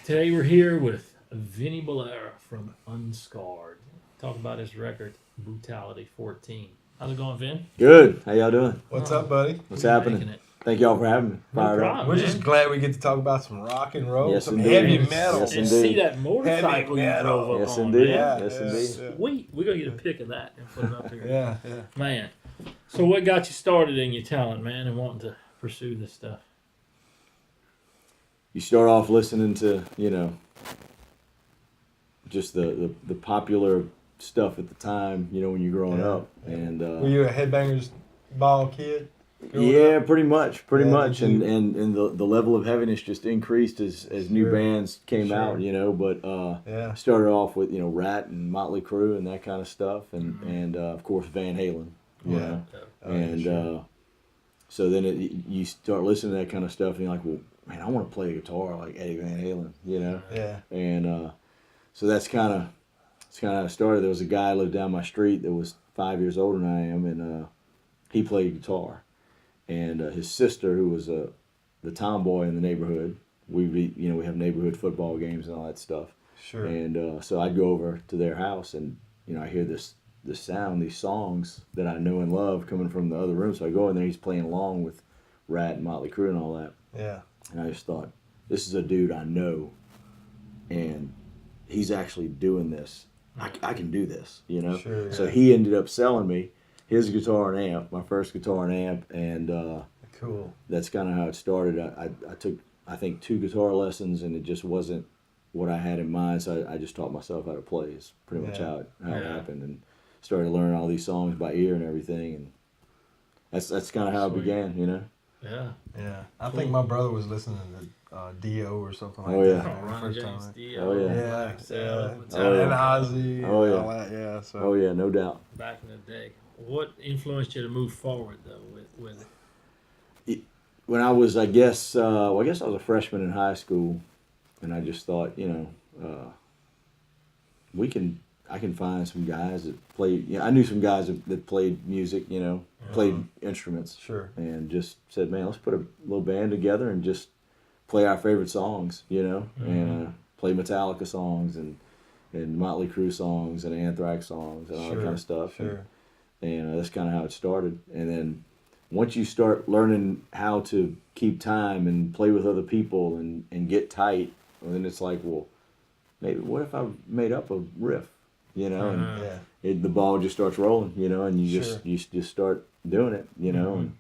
Today we're here with Vinnie Bullara from Unscarred. Talk about his record, Brutality 14. How's it going, Vin? Good. How y'all doing? What's up, buddy? What's We're happening? making it. Thank y'all for having me. No Fired problem. up. We're man. just glad we get to talk about some rock and roll, Yes, some indeed. heavy Yes, metal. yes, And indeed. see that motorcycle you Heavy drove up Yes, on, indeed. man. Yes, indeed. Sweet. We're going to get a pic of that and put it up here. Yeah. Man, so what got you started in your talent, man, and wanting to pursue this stuff? You start off listening to, just the popular stuff at the time, when you're growing up. And Were you a headbangers ball kid? yeah, pretty much. Yeah, And did you- and the level of heaviness just increased as new Sure. bands came Sure. out, but Yeah. started off with, Rat and Motley Crue and that kind of stuff, and of course Van Halen, you Yeah. know. Oh, yeah, And sure. so then you start listening to that kind of stuff, and you're like, well, man, I want to play guitar like Eddie Van Halen, Yeah. And so that's kind of how it started. There was a guy who lived down my street that was 5 years older than I am, and he played guitar. And his sister, who was the tomboy in the neighborhood, we have neighborhood football games and all that stuff. Sure. And so I'd go over to their house, and I hear this sound, these songs that I know and love coming from the other room. So I go in there, he's playing along with Rat and Motley Crue and all that. Yeah. And I just thought, this is a dude I know, and he's actually doing this. I can do this, Sure, So yeah. he ended up selling me his guitar and amp, my first guitar and amp, and Cool. that's kind of how it started. I took, I think, 2 guitar lessons, and it just wasn't what I had in mind, so I just taught myself how to play. Is pretty much Yeah. how it Yeah. happened, and started learning all these songs by ear and everything, and that's kind of how Sweet. it began, Yeah. Yeah. I Cool. think my brother was listening to Dio or something like Oh, yeah. that. Ron first James time. Dio, Oh, yeah. Yeah. Black Sabbath, Yeah. Oh, yeah. And Ozzy. Oh, and yeah. all that. Yeah. So. Oh yeah, no doubt. back in the day. What influenced you to move forward, though, with When I was, I guess I was a freshman in high school, and I just thought, I can find some guys that play. I knew some guys that played music, played instruments, Sure. and just said, man, let's put a little band together and just play our favorite songs, and play Metallica songs and Motley Crue songs and Anthrax songs and all that Sure, kind of stuff. Sure. And that's kind of how it started. And then once you start learning how to keep time and play with other people and get tight, well, then it's like, well, maybe what if I made up a riff, and Yeah. the ball just starts rolling, and you Sure. just start doing it, and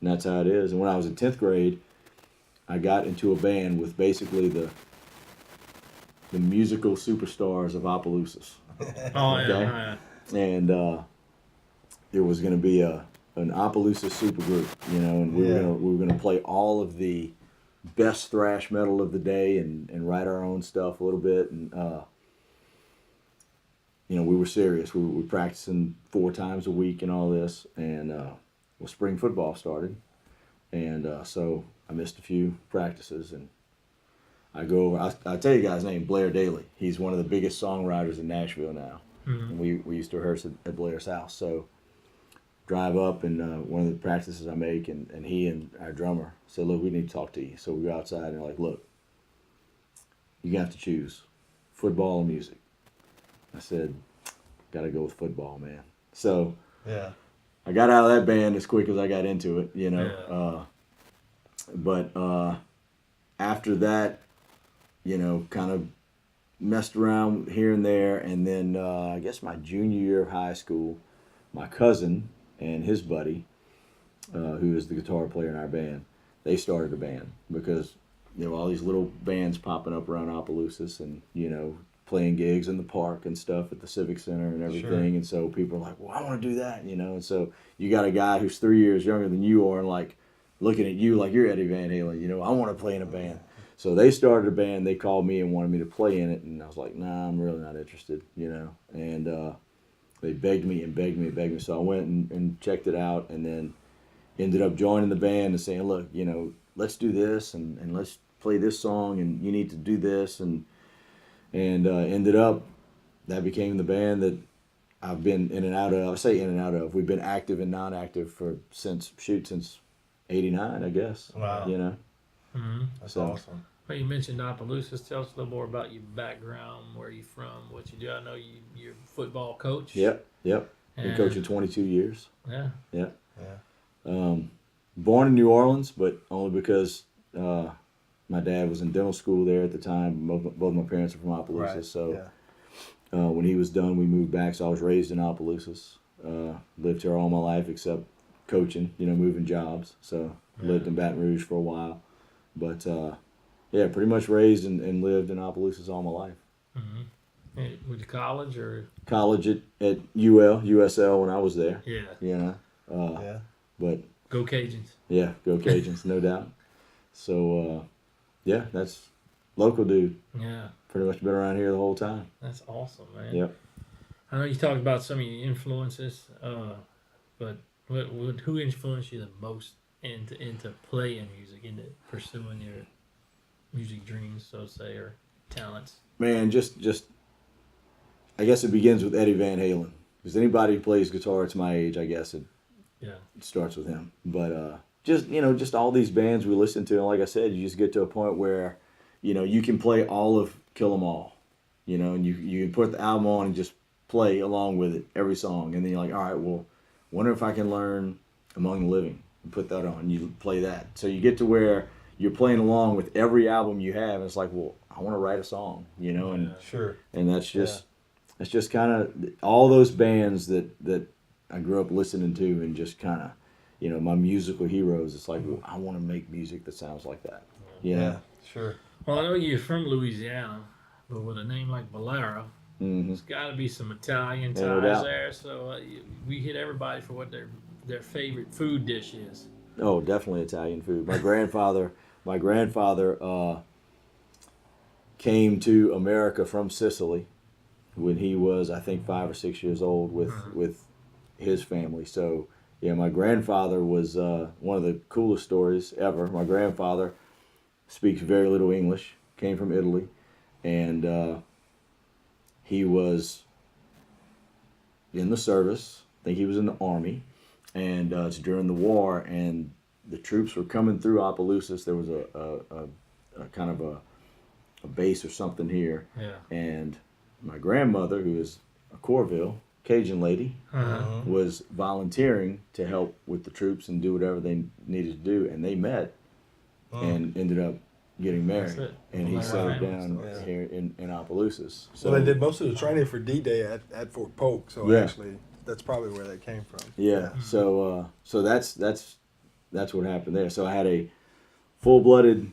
that's how it is. And when I was in 10th grade, I got into a band with basically the musical superstars of Opelousas. Oh, Okay. yeah. And there was going to be an Opelousas supergroup, and we Yeah. were gonna play all of the best thrash metal of the day and write our own stuff a little bit, and we were serious. We were practicing 4 times a week and all this, and spring football started, and so I missed a few practices, and I go over. I tell you guys' name, Blair Daly. He's one of the biggest songwriters in Nashville now. And we used to rehearse at Blair's house. So drive up, and one of the practices I make, and he and our drummer said, look, we need to talk to you. So we go outside, and they're like, look, you have to choose football or music. I said, got to go with football, man. So Yeah. I got out of that band as quick as I got into it, Yeah. But after that, kind of messed around here and there, and then I guess my junior year of high school, my cousin and his buddy, who is the guitar player in our band, they started a band because all these little bands popping up around Opelousas, and playing gigs in the park and stuff at the Civic Center and everything. Sure. And so people are like, well, I want to do that, and so you got a guy who's 3 years younger than you are, and like looking at you like you're Eddie Van Halen, I want to play in a band. So they started a band. They called me and wanted me to play in it, and I was like, nah, I'm really not interested, And they begged me and begged me and begged me. So I went and checked it out, and then ended up joining the band and saying, look, let's do this, and let's play this song, and you need to do this, and ended up, that became the band that I've been in and out of. I say in and out of. We've been active and non-active since '89, I guess. Wow. Mm-hmm. That's So, awesome. Well, you mentioned Opelousas. Tell us a little more about your background, where you from, what you do. I know you're a football coach. Yep. Been And, coaching 22 years. Yeah. Yeah. Born in New Orleans, but only because my dad was in dental school there at the time. Both my parents are from Opelousas, Right. so Yeah. when he was done, we moved back. So I was raised in Opelousas. Lived here all my life except coaching, moving jobs. So lived in Baton Rouge for a while, but yeah, pretty much raised and lived in Opelousas all my life. Mm-hmm. Hey, went to college or? College at USL when I was there. Yeah. Yeah. But Go Cajuns. yeah, go Cajuns, no doubt. So yeah, that's local dude. Yeah. Pretty much been around here the whole time. That's awesome, man. Yep. I know you talked about some of your influences, but who influenced you the most into playing music, into pursuing your music dreams, so to say, or talents? Man, just I guess it begins with Eddie Van Halen. Because anybody who plays guitar, it's my age, I guess it starts with him. But just all these bands we listen to, and like I said, you just get to a point where, you can play all of Kill 'Em All, and you can put the album on and just play along with it, every song. And then you're like, all right, well, wonder if I can learn Among the Living and put that on. You play that. So you get to where you're playing along with every album you have. And it's like, well, I want to write a song, and Sure. and that's just kind of all those bands that I grew up listening to, and just kind of, my musical heroes. It's like, well, I want to make music that sounds like that. Yeah. Sure. Well, I know you're from Louisiana, but with a name like Bullara, Mm-hmm. there's got to be some Italian ties No doubt. there. So we hit everybody for what their favorite food dish is. Oh, definitely Italian food. My grandfather came to America from Sicily when he was, I think, 5 or 6 years old with his family. So yeah, my grandfather was one of the coolest stories ever. My grandfather speaks very little English, came from Italy, and he was in the service. I think he was in the army, and it's during the war, and the troops were coming through Opelousas. There was a kind of a base or something here, and my grandmother, who is a Corville Cajun lady, was volunteering to help with the troops and do whatever they needed to do, and they met and ended up getting married, and he settled down here in Opelousas. So they did most of the training for D-Day at Fort Polk. So actually, that's probably where that came from. Yeah. So that's what happened there. So I had a full-blooded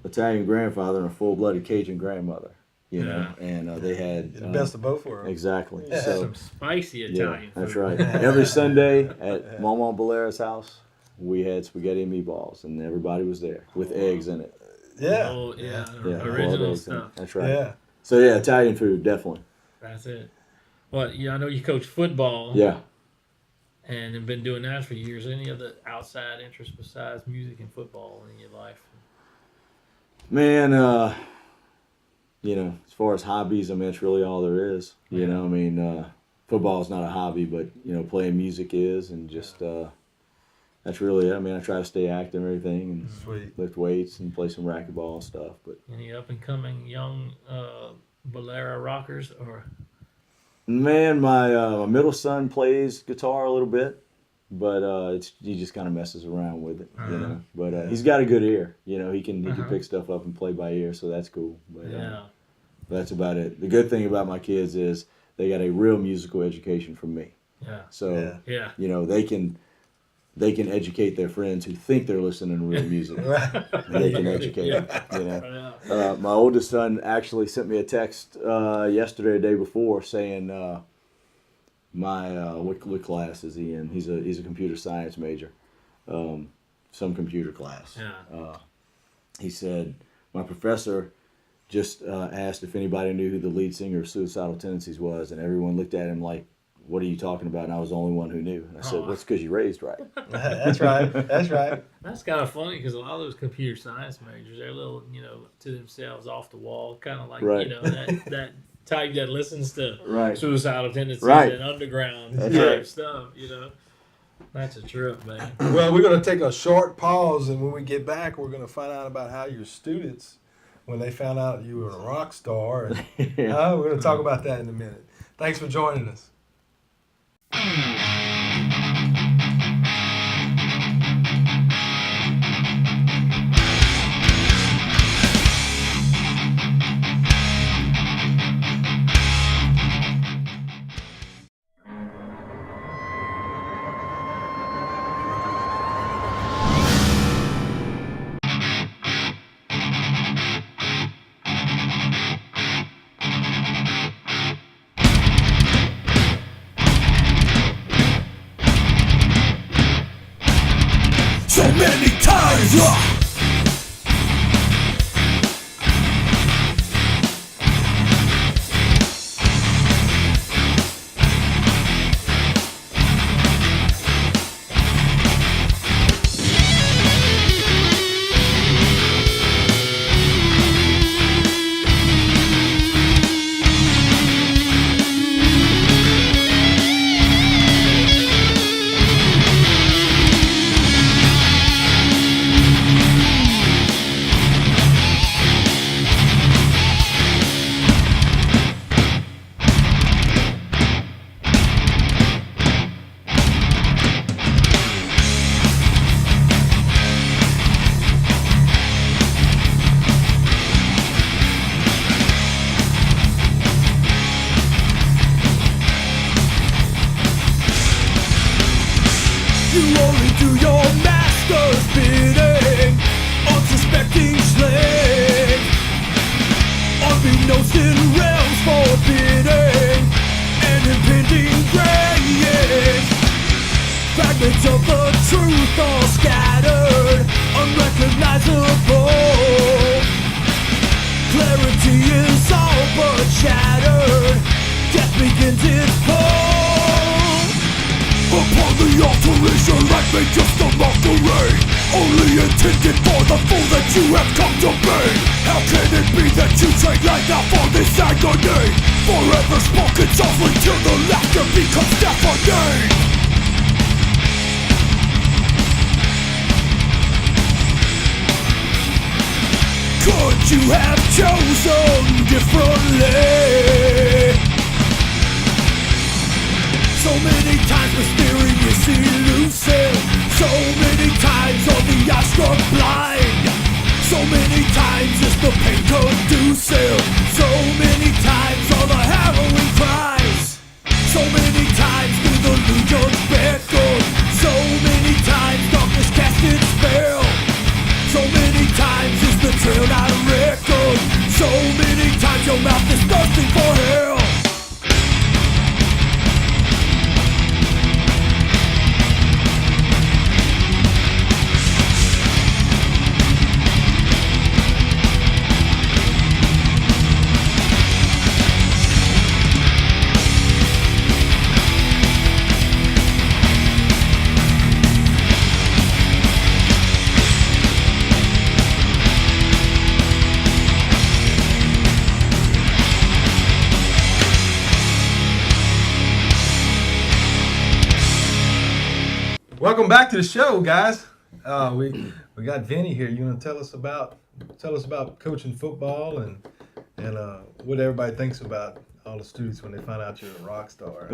Italian grandfather and a full-blooded Cajun grandmother. And they had The best of both worlds. exactly. Yeah, So some spicy Italian food. that's right. Every Sunday at Mama Bullara's house, we had spaghetti and meatballs, and everybody was there with eggs in it. Yeah. Oh, yeah. Yeah, boiled Original eggs in it. stuff. That's right. Yeah. So yeah, Italian food definitely. That's it. Well, I know you coach football. Yeah. And have been doing that for years. Any other outside interests besides music and football in your life? Man, as far as hobbies, I mean, that's really all there is. Football is not a hobby, but playing music is, and just that's really it. I mean, I try to stay active and everything, and Sweet. lift weights and play some racquetball and stuff. But Any up and coming young Bullara rockers or? man, my middle son plays guitar a little bit, but he just kind of messes around with it, But he's got a good ear, he can pick stuff up and play by ear, so that's cool. But that's about it. The good thing about my kids is they got a real musical education from me. Yeah. So Yeah. they can educate their friends who think they're listening to real music. They can educate them. My oldest son actually sent me a text yesterday, or the day before, saying what class is he in? He's a computer science major, some computer class. Yeah. He said, my professor just asked if anybody knew who the lead singer of Suicidal Tendencies was, and everyone looked at him like, what are you talking about? And I was the only one who knew. And I said, well, it's because you raised right. That's right. That's right. That's kind of funny because a lot of those computer science majors, they're a little, to themselves, off the wall, kind of like, Right. that type that listens to Right. suicidal tendencies Right. and underground That's type right. stuff, That's a trip, man. Well, we're going to take a short pause, and when we get back, we're going to find out about how your students when they found out you were a rock star. And, Yeah. we're going to talk about that in a minute. Thanks for joining us. So many times, you only do your master's bidding, unsuspecting slave, unbeknownst in realms forbidding, and impending grave. Fragments of the truth all scattered, unrecognizable. Clarity is all but shattered, death begins its fall. Upon the altar is your life made just a mockery, only intended for the fool that you have come to be. How can it be that you trade life out for this agony? Forever spoken softly till the laughter becomes deafening. Could you have chosen differently? So many times mysterious elusive, so many times are the eyes struck blind, so many times is the pain conducive, so many times are the harrowing cries, so many times do the legions beckon, so many times darkness cast its spell, so many times is the trail not reckoned, so many times your mouth is thirsting for hell. Welcome back to the show, guys. We got Vinnie here. You want to tell us about coaching football and what everybody thinks about all the students when they find out you're a rock star.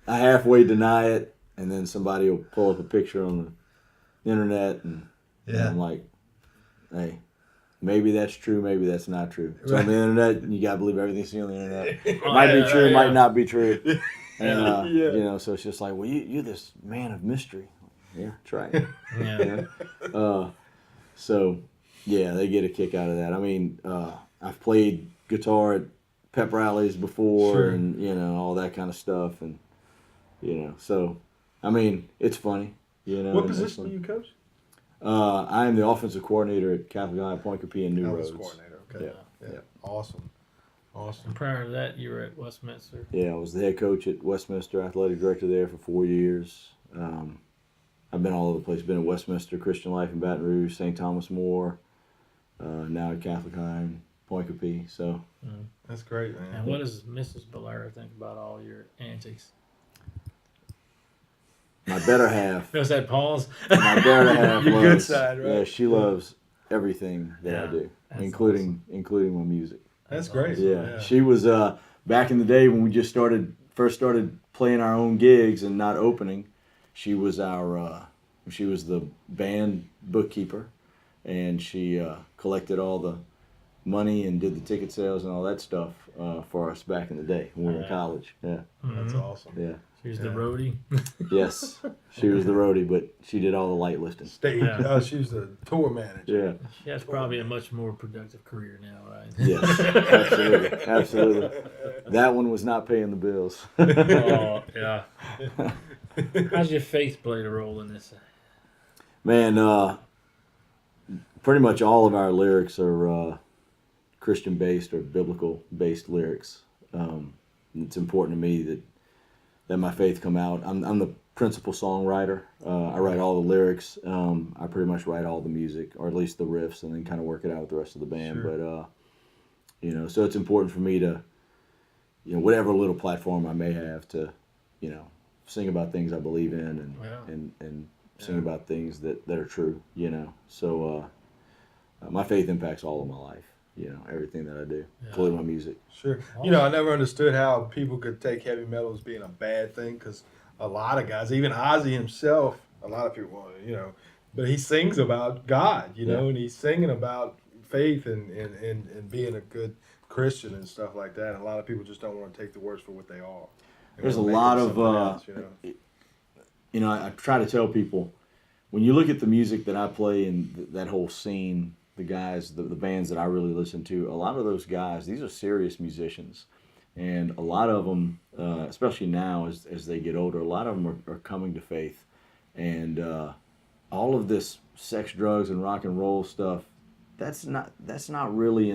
I halfway deny it, and then somebody will pull up a picture on the internet, and I'm like, hey, maybe that's true, maybe that's not true. It's on the internet, and you gotta believe everything you see on the internet. It might be true, it might not be true. And you know, so it's just like, well, you're this man of mystery. Yeah, try it. Yeah. So yeah, they get a kick out of that. I mean, I've played guitar at pep rallies before, and you know, all that kind of stuff, and you know, so I mean, it's funny. You know, What position do you coach? I am the offensive coordinator at Catholic High Point Capee and New Roads. Coordinator. Okay. Yeah. Awesome. And prior to that, you were at Westminster. Yeah, I was the head coach at Westminster, athletic director there for 4 years. I've been all over the place. Been at Westminster, Christian Life in Baton Rouge, St. Thomas More, now at Catholic High and Point Capee. So That's great, man. And what does Mrs. Bullara think about all your antics? my better half. There's that pause. My better half Your loves. good side, right? Yeah, she loves. everything that I Yeah, do, that's including my music. That's great. Yeah, she was back in the day when we just first started playing our own gigs and not opening. She was she was the band bookkeeper, and she collected all the money and did the ticket sales and all that stuff for us back in the day when we were in college. Yeah, That's awesome. yeah, She was the roadie. yes, she was the roadie, but she did all the light lifting. Stage. Yeah. She's the tour manager. Yeah. She has probably a much more productive career now, right? Yes, absolutely, absolutely. That one was not paying the bills. Oh, yeah. How's your faith played a role in this? Man, pretty much all of our lyrics are Christian-based or biblical-based lyrics. It's important to me that my faith come out. I'm the principal songwriter. I write all the lyrics. I pretty much write all the music, or at least the riffs, and then kind of work it out with the rest of the band. Sure. But so it's important for me to, whatever little platform I may have to, sing about things I believe in and sing about things that are true. So my faith impacts all of my life. Everything that I do, including my music. Sure. I never understood how people could take heavy metal as being a bad thing, because a lot of guys, even Ozzy himself, a lot of people, but he sings about God, and he's singing about faith and being a good Christian and stuff like that. And a lot of people just don't want to take the words for what they are. They There's a wanna make lot them of, something else, I try to tell people, when you look at the music that I play and that whole scene, the guys, the bands that I really listen to, a lot of those guys, these are serious musicians. And a lot of them, especially now as they get older, a lot of them are coming to faith. And all of this sex, drugs, and rock and roll stuff, that's not really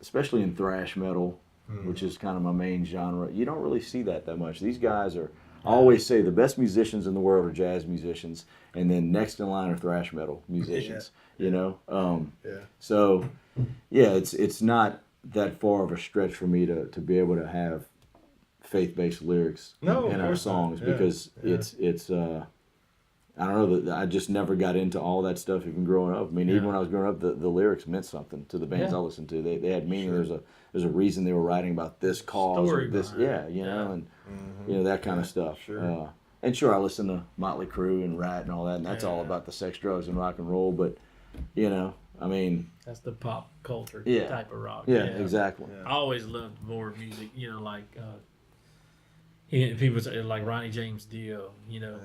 especially in thrash metal, which is kind of my main genre. You don't really see that much. These guys I always say the best musicians in the world are jazz musicians, and then next in line are thrash metal musicians. So it's not that far of a stretch for me to be able to have faith-based lyrics in our songs, because it's I don't know, that I just never got into all that stuff even growing up. I mean, even when I was growing up, the lyrics meant something to the bands I listened to. They had meaning. Sure. There's a reason they were writing about this cause Story or this, behind it. and that kind of stuff. Sure. And sure, I listen to Motley Crue and Rat and all that, and that's all about the sex, drugs, and rock and roll. But I mean, That's the pop culture type of rock. yeah, exactly. I always loved more music, like people say like Ronnie James Dio,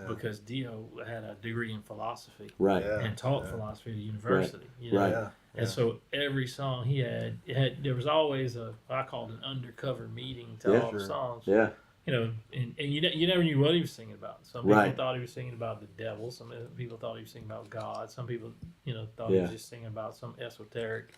because Dio had a degree in philosophy, Right. and taught philosophy at a university, Right. Yeah. And so every song he had, there was always I called an undercover meeting to all the songs. Yeah. And you never knew what he was singing about. Some people Right. thought he was singing about the devil. Some people thought he was singing about God. Some people, thought he was just singing about some esoteric,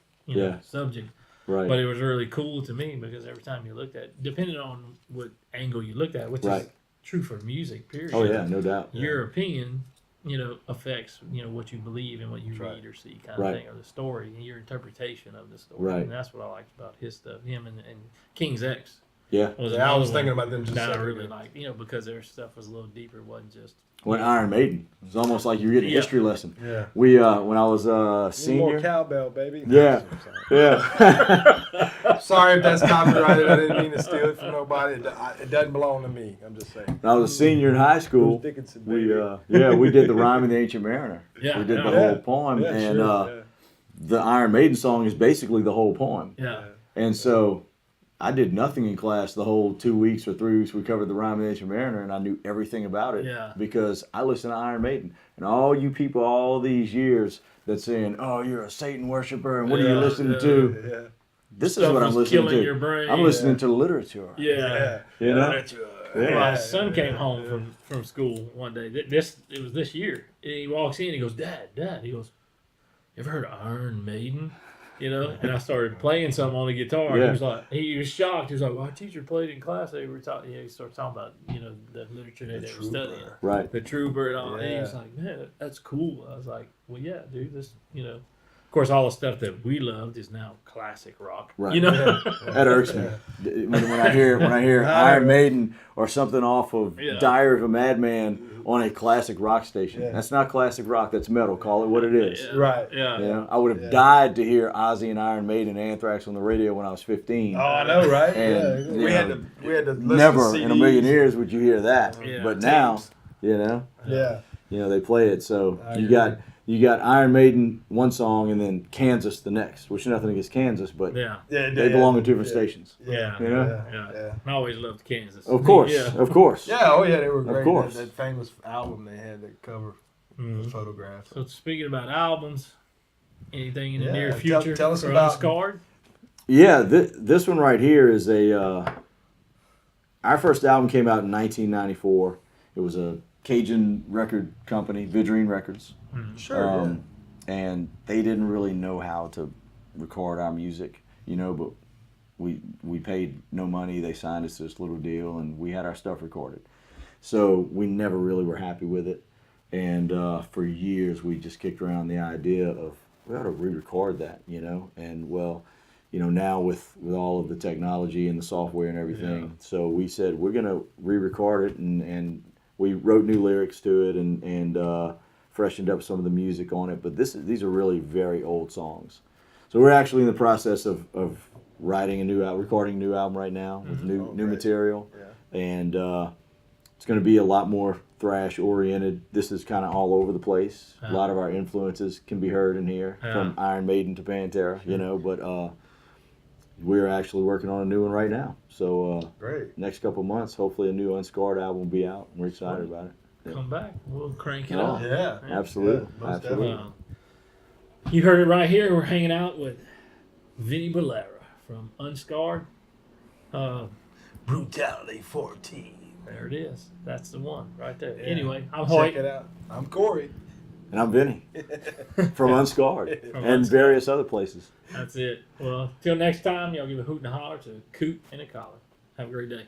subject. Right. But it was really cool to me because every time you looked at, depending on what angle you looked at, which is true for music, period. Oh yeah, no doubt. Your opinion, affects, what you believe and what you read or see, kind of thing, or the story and your interpretation of the story. Right. And that's what I liked about his stuff. Him and King's X. Yeah. Was I was another thinking one about them just that I second really ago. liked, because their stuff was a little deeper. It wasn't just When Iron Maiden, it was almost like you're getting a history lesson. Yeah. We when I was More senior. cowbell, baby. Yeah. Yeah. Sorry if that's copyrighted. I didn't mean to steal it from nobody. It doesn't belong to me. I'm just saying. When I was a senior in high school, Bruce Dickinson, we baby. we did the rhyme of the Ancient Mariner. Yeah, We did the yeah. whole poem, Yeah, and sure, the Iron Maiden song is basically the whole poem. yeah. And so I did nothing in class the whole 2 weeks or 3 weeks we covered the Rhyme of the Ancient Mariner, and I knew everything about it because I listened to Iron Maiden. And all you people all these years that's saying, oh, you're a Satan worshiper, and what are you listening to? Yeah. This Stuff is what I'm was listening killing to. your brain. I'm listening to literature. Yeah. You know? Well, my son came home from school one day. It was this year. And he walks in. He goes, Dad. He goes, you ever heard of Iron Maiden? And I started playing something on the guitar. Yeah. He was shocked. He was like, well, our teacher played in class. They were talking. He started talking about the literature that they were studying, Right. the trooper and all. And he was like, man, that's cool. I was like, well, yeah, dude. This, of course, all the stuff that we loved is now classic rock. Right. That irks me. When I hear Iron Maiden or something off of Diary of a Madman on a classic rock station. Yeah. That's not classic rock. That's metal. Call it what it is. Yeah. Right. Yeah. You know, I would have Yeah. died to hear Ozzy and Iron Maiden and Anthrax on the radio when I was 15. Oh, I know, right? And, yeah. you We had know, to listen Never to in a million CDs. years would you hear that. Yeah. But now, Tapes. you Yeah. know, they play it. So I you agree. got Iron Maiden one song and then Kansas the next. Which nothing against Kansas, but Yeah. Yeah. they belong in different stations. Yeah. You know? Yeah. I always loved Kansas. Of course, Yeah. of course. Yeah, oh yeah, they were great. course. That famous album they had that cover Mhm. photographs. So speaking about albums, anything in the Yeah, near tell- future tell us for about- Unscarred? Yeah, this one right here is our first album came out in 1994. It was a Cajun record company, Vidrine Records. Sure. And they didn't really know how to record our music, you know, but we paid no money. They signed us this little deal, and we had our stuff recorded. So we never really were happy with it. And for years, we just kicked around the idea of, we ought to re-record that, you know. And, well, you know, now with all of the technology and the software and everything, so we said, we're going to re-record it, and we wrote new lyrics to it and freshened up some of the music on it. But these are really very old songs. So we're actually in the process of writing recording a new album right now with new great. material. Yeah. And it's going to be a lot more thrash oriented. This is kind of all over the place. A lot of our influences can be heard in here, from Iron Maiden to Pantera, you know, but we're actually working on a new one right now. So Great. next couple months, hopefully a new Unscarred album will be out. We're excited about it. Come back. We'll crank it Yeah. up. Yeah. Absolutely. Yeah, most Absolutely. You heard it right here. We're hanging out with Vinnie Bullara from Unscarred. Brutality 14. There it is. That's the one right there. Yeah. Anyway, I'm Check Hoyt. it out. I'm Corey. And I'm Vinny from Unscarred From and Unscarred. various other places. That's it. Well, till next time, y'all give a hoot and a holler to a coot and a collar. Have a great day.